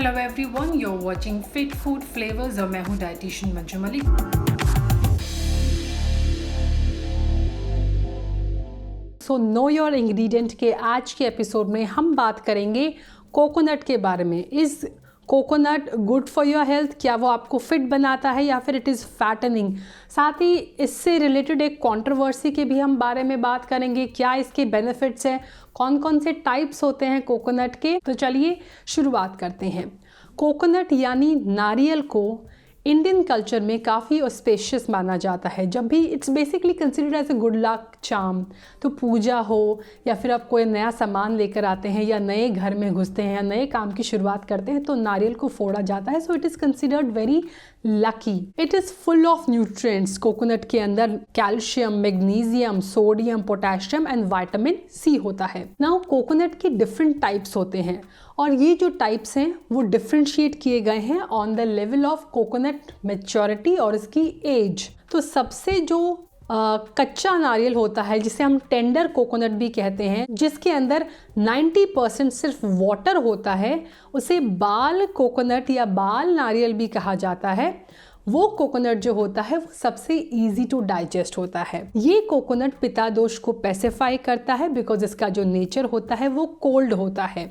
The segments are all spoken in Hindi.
Hello everyone, you're watching Fit Food Flavors और मैं हूँ dietitian Manju Malik. So know your ingredient के आज के एपिसोड में हम बात करेंगे कोकोनट के बारे में। Is coconut good for your health? क्या वो आपको फिट बनाता है या फिर इट इज़ फैटनिंग? साथ ही इससे रिलेटेड एक कंट्रोवर्सी के भी हम बारे में बात करेंगे। क्या इसके बेनिफिट्स हैं, कौन कौन से टाइप्स होते हैं कोकोनट के। तो चलिए शुरुआत करते हैं। कोकोनट यानी नारियल को इंडियन कल्चर में काफ़ी ऑस्पेशियस माना जाता है। जब भी it's basically considered as a good luck charm, तो पूजा हो या फिर आप कोई नया सामान लेकर आते हैं या नए घर में घुसते हैं या नए काम की शुरुआत करते हैं तो नारियल को फोड़ा जाता है। So it is considered very lucky. It is full of nutrients. Coconut के अंदर calcium, magnesium, sodium, potassium and vitamin C होता है। नाउ कोकोनट के डिफरेंट टाइप्स होते हैं और ये जो टाइप्स हैं वो डिफ्रेंशिएट किए गए हैं on the level of coconut maturity और इसकी एज। तो सबसे जो कच्चा नारियल होता है जिसे हम टेंडर कोकोनट भी कहते हैं, जिसके अंदर 90% सिर्फ वाटर होता है, उसे बाल कोकोनट या बाल नारियल भी कहा जाता है। वो कोकोनट जो होता है वो सबसे इजी टू डाइजेस्ट होता है। ये कोकोनट पित्त दोष को पैसिफाई करता है बिकॉज इसका जो नेचर होता है वो कोल्ड होता है।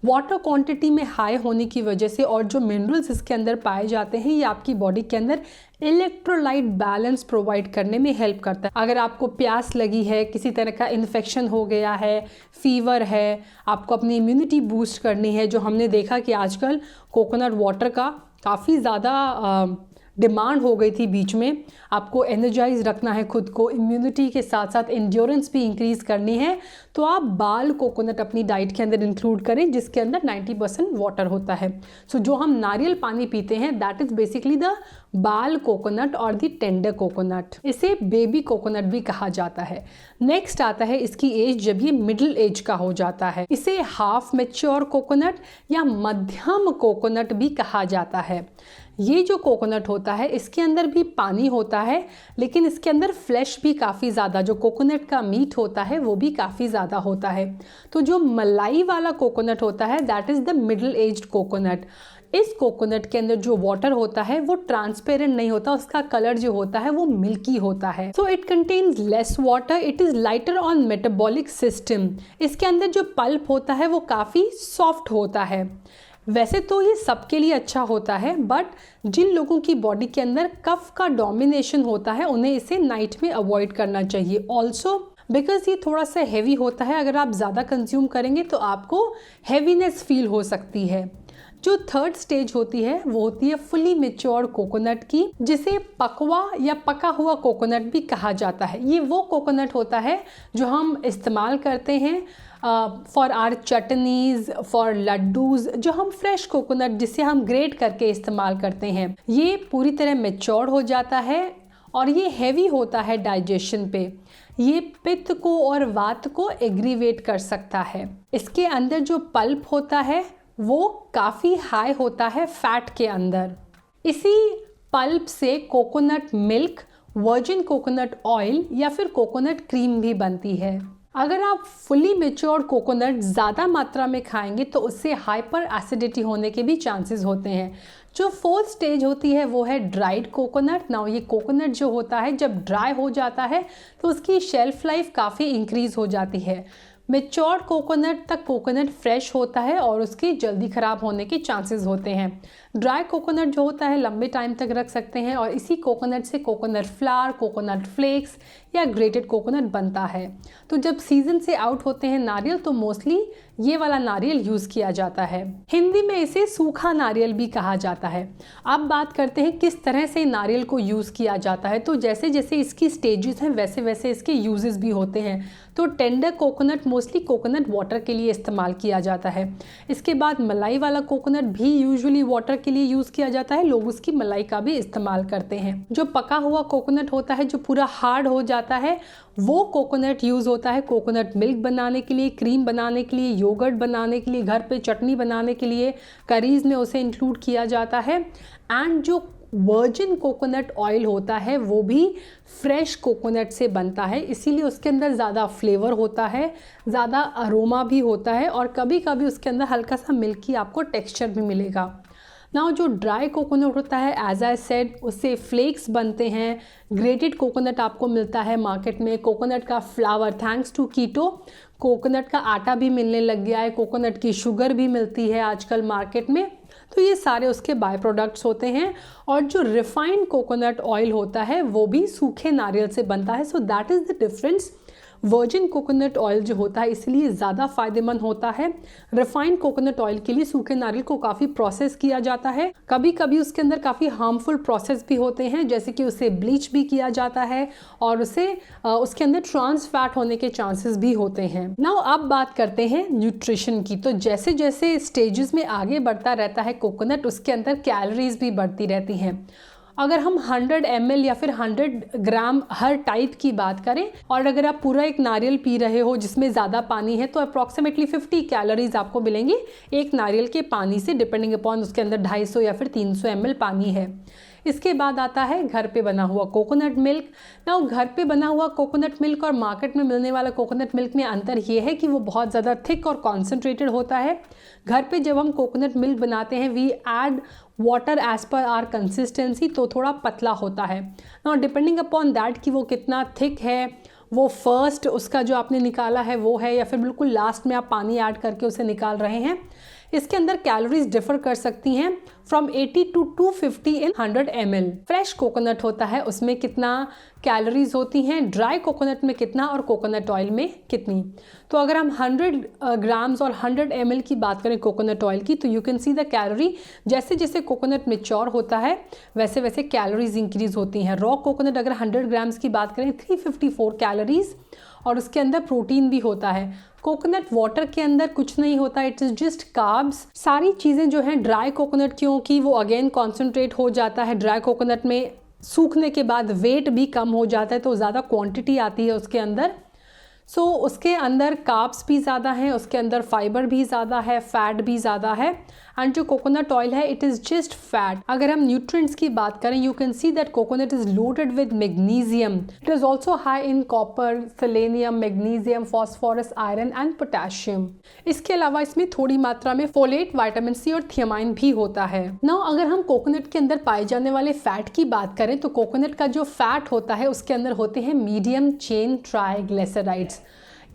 वाटर क्वांटिटी में हाई होने की वजह से और जो मिनरल्स इसके अंदर पाए जाते हैं ये आपकी बॉडी के अंदर इलेक्ट्रोलाइट बैलेंस प्रोवाइड करने में हेल्प करता है। अगर आपको प्यास लगी है, किसी तरह का इन्फेक्शन हो गया है, फीवर है, आपको अपनी इम्यूनिटी बूस्ट करनी है, जो हमने देखा कि आजकल कोकोनट वाटर का काफ़ी ज़्यादा डिमांड हो गई थी बीच में। आपको एनर्जाइज रखना है खुद को, इम्यूनिटी के साथ साथ एंड्योरेंस भी इंक्रीज़ करनी है, तो आप बाल कोकोनट अपनी डाइट के अंदर इंक्लूड करें जिसके अंदर 90% वाटर होता है। सो जो हम नारियल पानी पीते हैं दैट इज़ बेसिकली द बाल कोकोनट और द टेंडर कोकोनट। इसे बेबी कोकोनट भी कहा जाता है। नेक्स्ट आता है इसकी एज, जब ये मिडिल एज का हो जाता है इसे हाफ मैच्योर कोकोनट या मध्यम कोकोनट भी कहा जाता है। ये जो कोकोनट होता है इसके अंदर भी पानी होता है लेकिन इसके अंदर फ्लैश भी काफ़ी ज़्यादा, जो कोकोनट का मीट होता है वो भी काफ़ी ज़्यादा होता है। तो जो मलाई वाला कोकोनट होता है that is the middle aged coconut. इस कोकोनट के अंदर जो वाटर होता है वो ट्रांसपेरेंट नहीं होता, उसका कलर जो होता है वो मिल्की होता है। So it contains less water, it is lighter on metabolic system. इसके अंदर जो पल्प होता है वो काफ़ी सॉफ्ट होता है। वैसे तो ये सबके लिए अच्छा होता है बट जिन लोगों की बॉडी के अंदर कफ का डोमिनेशन होता है उन्हें इसे नाइट में अवॉइड करना चाहिए। ऑल्सो बिकॉज ये थोड़ा सा हैवी होता है, अगर आप ज़्यादा कंज्यूम करेंगे तो आपको हैवीनेस फील हो सकती है। जो थर्ड स्टेज होती है वो होती है फुली मैच्योर कोकोनट की, जिसे पकवा या पका हुआ कोकोनट भी कहा जाता है। ये वो कोकोनट होता है जो हम इस्तेमाल करते हैं फॉर आर चटनीज़, फॉर लड्डूज़, जो हम फ्रेश कोकोनट जिसे हम ग्रेट करके इस्तेमाल करते हैं। ये पूरी तरह मैच्योर हो जाता है और ये हैवी होता है डाइजेशन पे। ये पित्त को और वात को एग्रीवेट कर सकता है। इसके अंदर जो पल्प होता है वो काफ़ी हाई होता है फैट के अंदर। इसी पल्प से coconut milk, virgin coconut oil या फिर कोकोनट क्रीम भी बनती है। अगर आप फुली मैच्योर कोकोनट ज़्यादा मात्रा में खाएंगे तो उससे हाइपर एसिडिटी होने के भी चांसेस होते हैं। जो फोर्थ स्टेज होती है वो है ड्राइड कोकोनट। नाउ ये कोकोनट जो होता है जब ड्राई हो जाता है तो उसकी शेल्फ लाइफ काफ़ी इंक्रीज़ हो जाती है। मैच्योर कोकोनट तक कोकोनट फ्रेश होता है और उसके जल्दी ख़राब होने के चांसेस होते हैं। ड्राई कोकोनट जो होता है लंबे टाइम तक रख सकते हैं और इसी कोकोनट से कोकोनट फ्लावर, कोकोनट फ्लेक्स या ग्रेटेड कोकोनट बनता है। तो जब सीज़न से आउट होते हैं नारियल तो मोस्टली ये वाला नारियल यूज़ किया जाता है। हिंदी में इसे सूखा नारियल भी कहा जाता है। अब बात करते हैं किस तरह से नारियल को यूज़ किया जाता है। तो जैसे जैसे इसकी स्टेजेस हैं वैसे वैसे इसके यूजेस भी होते हैं। तो tender coconut mostly coconut water के लिए इस्तेमाल किया जाता है। इसके बाद मलाई वाला कोकोनट भी यूजुअली वाटर के लिए यूज़ किया जाता है, लोग उसकी मलाई का भी इस्तेमाल करते हैं। जो पका हुआ कोकोनट होता है जो पूरा हार्ड हो जाता है वो कोकोनट यूज़ होता है कोकोनट मिल्क बनाने के लिए, क्रीम बनाने के लिए, योगर्ट बनाने के लिए, घर पे चटनी बनाने के लिए, करीज़ में उसे इंक्लूड किया जाता है। एंड जो वर्जिन कोकोनट ऑयल होता है वो भी फ्रेश कोकोनट से बनता है, इसीलिए उसके अंदर ज़्यादा फ्लेवर होता है, ज़्यादा अरोमा भी होता है और कभी कभी उसके अंदर हल्का सा मिल्की आपको टेक्सचर भी मिलेगा। नाउ जो ड्राई कोकोनट होता है, एज आई सेड, उससे फ्लेक्स बनते हैं। ग्रेटेड कोकोनट आपको मिलता है मार्केट में, कोकोनट का flower, thanks to keto coconut का आटा भी मिलने लग गया है, कोकोनट की शुगर भी मिलती है आजकल मार्केट में। तो ये सारे उसके बाय प्रोडक्ट्स होते हैं। और जो रिफाइंड कोकोनट ऑयल होता है वो भी सूखे नारियल से बनता है। So that is the difference. Virgin coconut oil जो होता है इसलिए ज़्यादा फ़ायदेमंद होता है। रिफाइंड कोकोनट ऑयल के लिए सूखे नारियल को काफ़ी प्रोसेस किया जाता है, कभी कभी उसके अंदर काफ़ी हार्मफुल प्रोसेस भी होते हैं, जैसे कि उसे ब्लीच भी किया जाता है और उसके अंदर ट्रांस फैट होने के चांसेस भी होते हैं। नाउ अब बात करते हैं न्यूट्रिशन की। तो जैसे जैसे स्टेजेस में आगे बढ़ता रहता है कोकोनट, उसके अंदर कैलोरीज भी बढ़ती रहती हैं। अगर हम 100 ml या फिर 100 ग्राम हर टाइप की बात करें और अगर आप पूरा एक नारियल पी रहे हो जिसमें ज़्यादा पानी है तो अप्रॉक्सीमेटली 50 कैलोरीज आपको मिलेंगी एक नारियल के पानी से, डिपेंडिंग अपॉन उसके अंदर 250 या फिर 300 ml पानी है। इसके बाद आता है घर पे बना हुआ कोकोनट मिल्क। ना घर पे बना हुआ कोकोनट मिल्क और मार्केट में मिलने वाला कोकोनट मिल्क में अंतर ये है कि वो बहुत ज़्यादा थिक और कॉन्सेंट्रेटेड होता है। घर पे जब हम कोकोनट मिल्क बनाते हैं we add water as per our consistency, तो थोड़ा पतला होता है। ना डिपेंडिंग अपॉन दैट कि वो कितना थिक है, वो फर्स्ट उसका जो आपने निकाला है वो है या फिर बिल्कुल लास्ट में आप पानी ऐड करके उसे निकाल रहे हैं। इसके अंदर कैलोरीज डिफर कर सकती हैं from 80 to 250 in 100 ml। Fresh coconut होता है उसमें कितना कैलोरीज होती हैं, ड्राई कोकोनट में कितना और कोकोनट ऑयल में कितनी। तो अगर हम 100 ग्राम्स और 100 ml की बात करें कोकोनट ऑयल की, तो you can see the calorie. जैसे जैसे कोकोनट मेच्योर होता है वैसे वैसे कैलोरीज इंक्रीज होती हैं। रॉ कोकोनट अगर 100 ग्राम्स की बात करें 354 कैलोरीज और उसके अंदर प्रोटीन भी होता है। कोकोनट वाटर के अंदर कुछ नहीं होता, इट इज़ जस्ट कार्ब्स। सारी चीज़ें जो हैं ड्राई कोकोनट, क्योंकि वो अगेन कॉन्सेंट्रेट हो जाता है, ड्राई कोकोनट में सूखने के बाद वेट भी कम हो जाता है तो ज़्यादा क्वांटिटी आती है उसके अंदर। सो उसके अंदर कार्ब्स भी ज़्यादा हैं, उसके अंदर फाइबर भी ज़्यादा है, फैट भी ज़्यादा है। एंड जो कोकोनट ऑयल है इट इज़ जस्ट फैट। अगर हम न्यूट्रिएंट्स की बात करें you can see that coconut is loaded with magnesium, it is also high in copper, selenium, magnesium, phosphorus, iron and potassium. इसके अलावा इसमें थोड़ी मात्रा में फोलेट, विटामिन सी और थियामाइन भी होता है। नाउ अगर हम कोकोनट के अंदर पाए जाने वाले फैट की बात करें तो कोकोनट का जो फैट होता है उसके अंदर होते हैं मीडियम चेन ट्राइग्लिसराइड्स।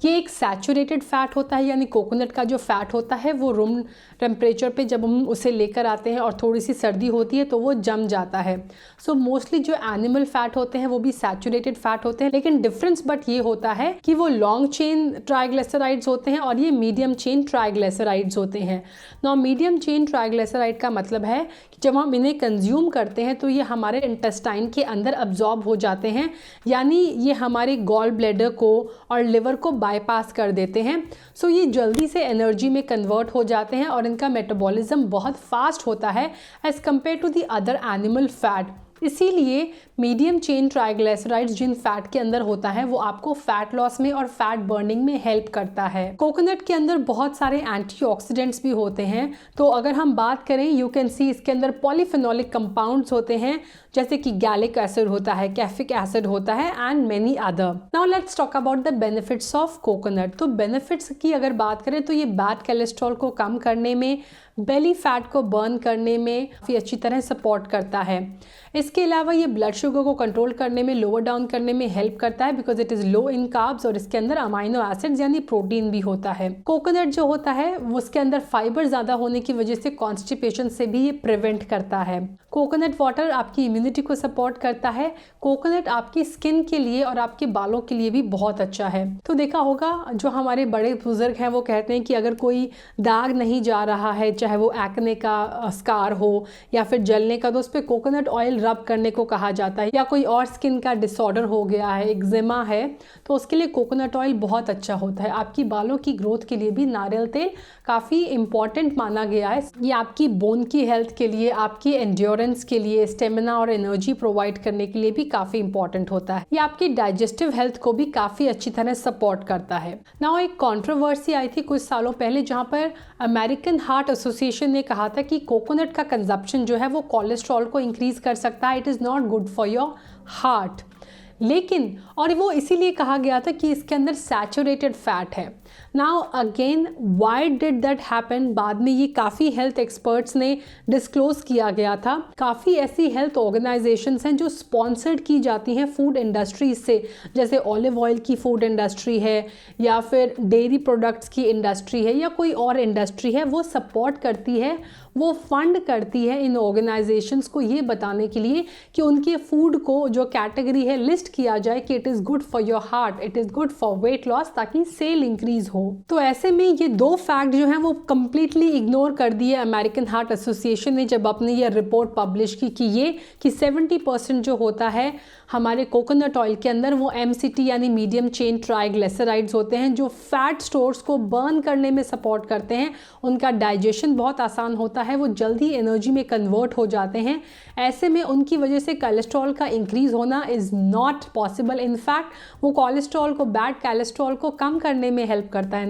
ये एक सैचुरेटेड फैट होता है, यानी कोकोनट का जो फैट होता है वो रूम टेम्परेचर पे जब हम उसे लेकर आते हैं और थोड़ी सी सर्दी होती है तो वो जम जाता है। सो मोस्टली जो एनिमल फैट होते हैं वो भी सैचुरेटेड फैट होते हैं, लेकिन डिफरेंस बट ये होता है कि वो लॉन्ग चेन ट्राइग्लिसराइड्स होते हैं और ये मीडियम चेन ट्राइग्लिसराइड्स होते हैं। नाउ मीडियम चेन ट्राइग्लिसराइड का मतलब है कि जब हम इन्हें कंज्यूम करते हैं तो ये हमारे इंटेस्टाइन के अंदर अब्जॉर्ब हो जाते हैं, यानी ये हमारे गॉल ब्लैडर को और लिवर को बाईपास कर देते हैं। सो ये जल्दी से एनर्जी में कन्वर्ट हो जाते हैं और इनका मेटाबॉलिज्म बहुत फास्ट होता है as compared to the other animal fat. इसीलिए मीडियम चेन ट्राइग्लिसराइड्स जिन फैट के अंदर होता है वो आपको फैट लॉस में और फैट बर्निंग में हेल्प करता है। कोकोनट के अंदर बहुत सारे एंटीऑक्सीडेंट्स भी होते हैं, तो अगर हम बात करें यू कैन सी इसके अंदर पॉलीफेनोलिक कंपाउंड्स होते हैं जैसे कि गैलिक एसिड होता है, कैफिक एसिड होता है and many other. Now let's talk about the benefits of coconut. तो बेनिफिट्स की अगर बात करें तो ये बैड कोलेस्ट्रॉल को कम करने में, बेली फैट को बर्न करने में काफ़ी अच्छी तरह सपोर्ट करता है। इसके अलावा ये ब्लड शुगर को कंट्रोल करने में, लोअर डाउन करने में हेल्प करता है because it is low in carbs और इसके अंदर अमाइनो एसिड्स यानी प्रोटीन भी होता है। कोकोनट जो होता है वो उसके अंदर फाइबर ज़्यादा होने की वजह से कॉन्स्टिपेशन से भी ये प्रिवेंट करता है। कोकोनट वाटर आपकी इम्यूनिटी को सपोर्ट करता है। कोकोनट आपकी स्किन के लिए और आपके बालों के लिए भी बहुत अच्छा है। तो देखा होगा जो हमारे बड़े बुजुर्ग हैं वो कहते हैं कि अगर कोई दाग नहीं जा रहा है, चाहे वो एक्ने का स्कार हो या फिर जलने का, तो उस पर कोकोनट ऑयल रब रब करने को कहा जाता है, या कोई और स्किन का डिसऑर्डर हो गया है, एक्जिमा है, तो उसके लिए कोकोनट ऑयल बहुत अच्छा होता है। आपकी बालों की ग्रोथ के लिए भी नारियल तेल काफ़ी इंपॉर्टेंट माना गया है। ये आपकी बोन की हेल्थ के लिए, आपकी एंड्योरेंस के लिए, स्टेमिना और एनर्जी प्रोवाइड करने के लिए भी काफ़ी इंपॉर्टेंट होता है। ये आपकी डाइजेस्टिव हेल्थ को भी काफ़ी अच्छी तरह सपोर्ट करता है। नाउ एक कंट्रोवर्सी आई थी कुछ सालों पहले, जहाँ पर अमेरिकन हार्ट एसोसिएशन ने कहा था कि कोकोनट का कंजप्शन जो है वो कोलेस्ट्रॉल को इंक्रीज कर सकता है, it is not good for your heart. लेकिन और वो इसीलिए कहा गया था कि इसके अंदर सैचुरेटेड फैट है। Now again why did that happen, बाद में ये काफ़ी हेल्थ एक्सपर्ट्स ने डिस्क्लोज किया गया था। काफ़ी ऐसी हेल्थ ऑर्गेनाइजेशंस हैं जो स्पॉन्सर्ड की जाती हैं फूड इंडस्ट्रीज से, जैसे ऑलिव ऑयल की फूड इंडस्ट्री है, या फिर डेयरी प्रोडक्ट्स की इंडस्ट्री है, या कोई और इंडस्ट्री है, वो सपोर्ट करती है, वो फंड करती है इन ऑर्गेनाइजेशंस को ये बताने के लिए कि उनके फूड को जो कैटेगरी है लिस्ट किया जाए कि it is good for your heart, it is good for weight loss, ताकि सेल इंक्रीज हो। तो ऐसे में ये दो फैक्ट जो हैं वो कंप्लीटली इग्नोर कर दिए अमेरिकन हार्ट एसोसिएशन ने जब अपने ये रिपोर्ट पब्लिश की कि 70% जो होता है हमारे कोकोनट ऑयल के अंदर वो MCT यानी मीडियम चेन ट्राइग्लिसराइड्स होते हैं, जो फैट स्टोर्स को बर्न करने में सपोर्ट करते हैं। उनका डाइजेशन बहुत आसान होता है, वो जल्दी एनर्जी में कन्वर्ट हो जाते हैं। ऐसे में उनकी वजह से कोलेस्ट्रॉल का इंक्रीज होना इज़ नॉट पॉसिबल। इनफैक्ट वो कोलेस्ट्रॉल को, बैड कोलेस्ट्रॉल को कम करने में हेल्प करता है।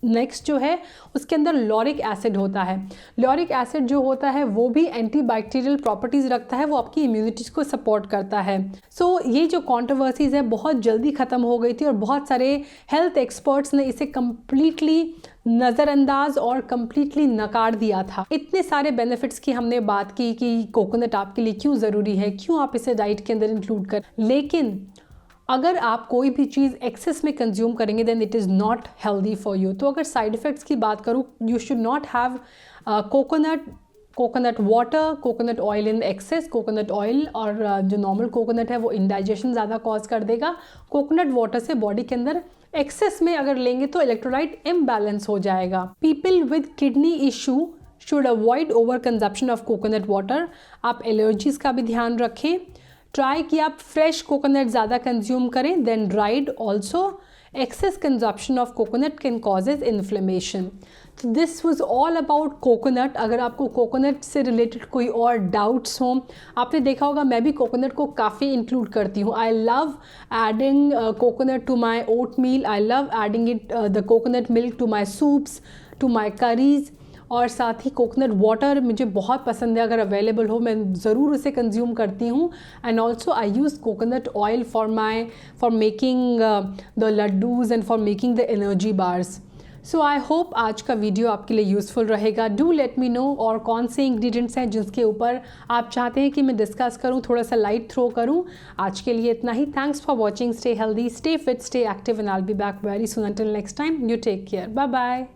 नेक्स्ट जो है उसके अंदर लॉरिक एसिड होता है। लॉरिक एसिड जो होता है वो भी एंटीबैक्टीरियल प्रॉपर्टीज़ रखता है, वो आपकी इम्यूनिटी को सपोर्ट करता है। सो ये जो कंट्रोवर्सीज़ है बहुत जल्दी ख़त्म हो गई थी और बहुत सारे हेल्थ एक्सपर्ट्स ने इसे कम्प्लीटली नज़रअंदाज और कम्प्लीटली नकार दिया था। इतने सारे बेनिफिट्स की हमने बात की कि कोकोनट आपके लिए क्यों ज़रूरी है, क्यों आप इसे डाइट के अंदर इंक्लूड कर, लेकिन अगर आप कोई भी चीज़ एक्सेस में कंज्यूम करेंगे then it is not healthy for you. तो अगर साइड इफ़ेक्ट्स की बात करूँ, you should not have coconut water, coconut oil in excess. Coconut oil और जो नॉर्मल कोकोनट है वो इंडाइजेशन ज़्यादा कॉज कर देगा। कोकोनट वाटर से बॉडी के अंदर एक्सेस में अगर लेंगे तो इलेक्ट्रोलाइट इम्बैलेंस हो जाएगा। People with kidney issue should avoid over consumption of coconut water. आप एलर्जीज़ का भी ध्यान रखें। ट्राई कि आप फ्रेश कोकोनट ज़्यादा कंज्यूम करें then dried. Also excess consumption of coconut can causes inflammation. तो this was all about coconut. अगर आपको कोकोनट से रिलेटेड कोई और डाउट्स हों, आपने देखा होगा मैं भी कोकोनट को काफ़ी इंक्लूड करती हूँ। I love adding coconut to my oatmeal, I love adding it the coconut milk to my soups, to my curries, और साथ ही कोकोनट वाटर मुझे बहुत पसंद है। अगर अवेलेबल हो मैं ज़रूर उसे कंज्यूम करती हूँ। And also I use coconut oil for making the laddoos and for making the energy bars. So I hope आज का वीडियो आपके लिए यूज़फुल रहेगा। डू लेट मी नो और कौन से इंग्रेडिएंट्स हैं जिसके ऊपर आप चाहते हैं कि मैं डिस्कस करूं, थोड़ा सा लाइट थ्रो करूं। आज के लिए इतना ही। Thanks for watching. Stay healthy, stay fit, stay active, and I will be back very soon. Until next time, you take care. Bye bye.